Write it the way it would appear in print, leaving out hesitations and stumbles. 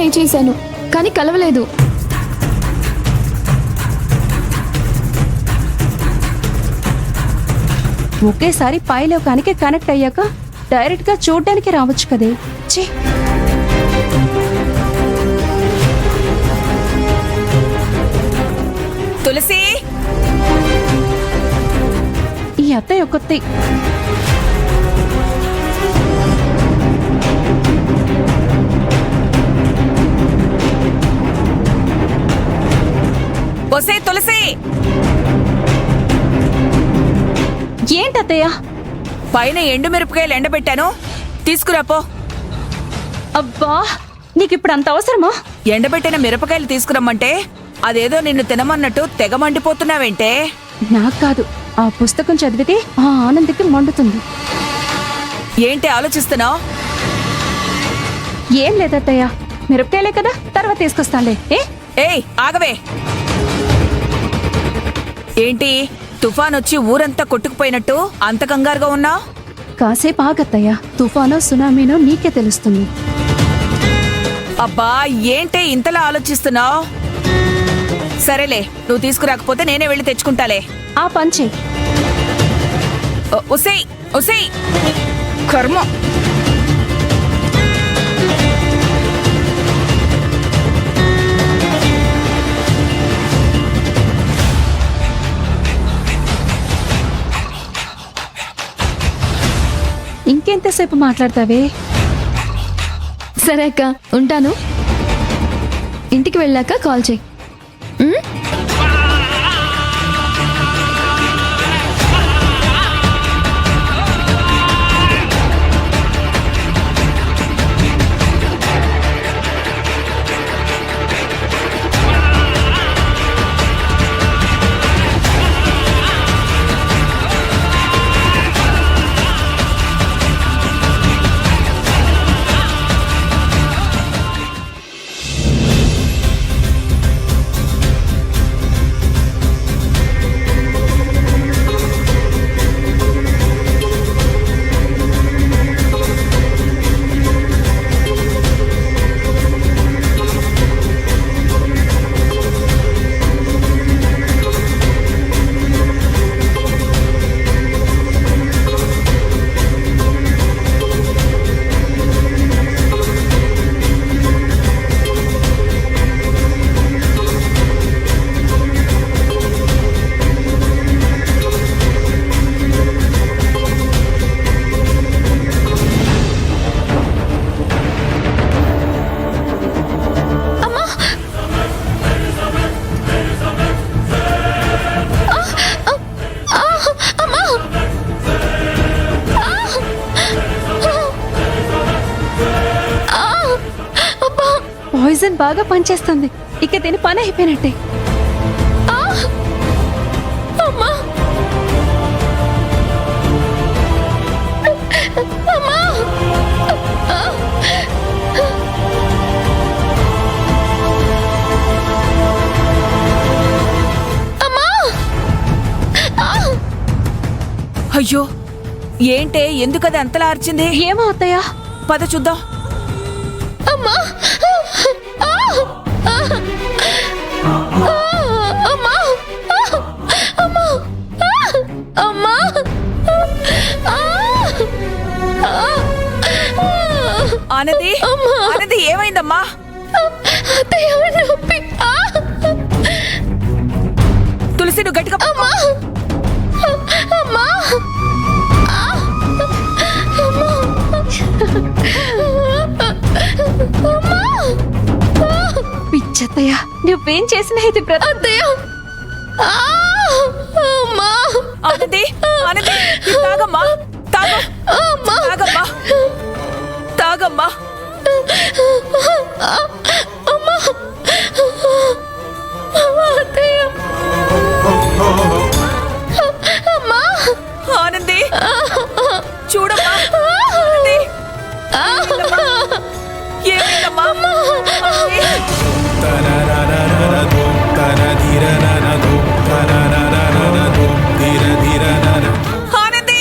Try చేశాను కానీ కలవలేదు. ఒకేసారి పైలోకానికి కనెక్ట్ అయ్యాక డైరెక్ట్ గా చూడ్డానికి రావచ్చు కదే. ఛీ, తులసి, ఈ అత్తయ్య ఒక్కతే. ఒసే తులసి, ఏంటత్తయ్య? పైన ఎండు మిరపకాయలు ఎండబెట్టాను, తీసుకురాపో. అబ్బా, నీకిప్పుడు అంత అవసరమా? ఎండబెట్టిన మిరపకాయలు తీసుకురమ్మంటే అదేదో నిన్ను తినమన్నట్టు తెగ మండిపోతున్నావేంటే? నాకు కాదు, ఆ పుస్తకం చదివితే ఆ ఆనందికి మండుతుంది. ఏంటి ఆలోచిస్తున్నావు? ఏం లేదత్తయ్య, మిరపకాయలే కదా, తర్వాత తీసుకొస్తానులే. ఏయ్ ఆగవే. ఏంటి తుఫాన్ వచ్చి ఊరంతా కొట్టుకుపోయినట్టు అంత కంగారుగా ఉన్నావు? కాసేపు ఆగత్తయ్య, తుఫానో సునామీనో నీకే తెలుస్తుంది. అబ్బా, ఏంటే ఇంతలా ఆలోచిస్తున్నావు? సరేలే, నువ్వు తీసుకురాకపోతే నేనే వెళ్ళి తెచ్చుకుంటాలే. ఆ పంచే. ఉసేయ్ ఉసేయ్, కర్మ. ఇంకెంతసేపు మాట్లాడతావే? సరే అక్క, ఉంటాను. ఇంటికి వెళ్ళాక కాల్ చేయి. పాయిజన్ బాగా పనిచేస్తుంది, ఇక తిని పని అయిపోయినట్టే. అయ్యో, ఏంటే ఎందుకది అంతలా అరిచింది? ఏమో అత్తయ్య, పద చూద్దాం. అమ్మా, ఆనంది, ఆనంది, ఏమైందమ్మా? తులసి, నువ్వు గట్టిగా. పిచ్చత్తయ్య, నువ్వేం చేసినా ఇది అత్తయ్య. ఆనంది, ఆనంది, తాగమ్మా, తాగు, తాగమ్మా, తాగమ్మా. ఆనంది, చూడమ్మా. ఏమైందమ్మా? ఆనంది.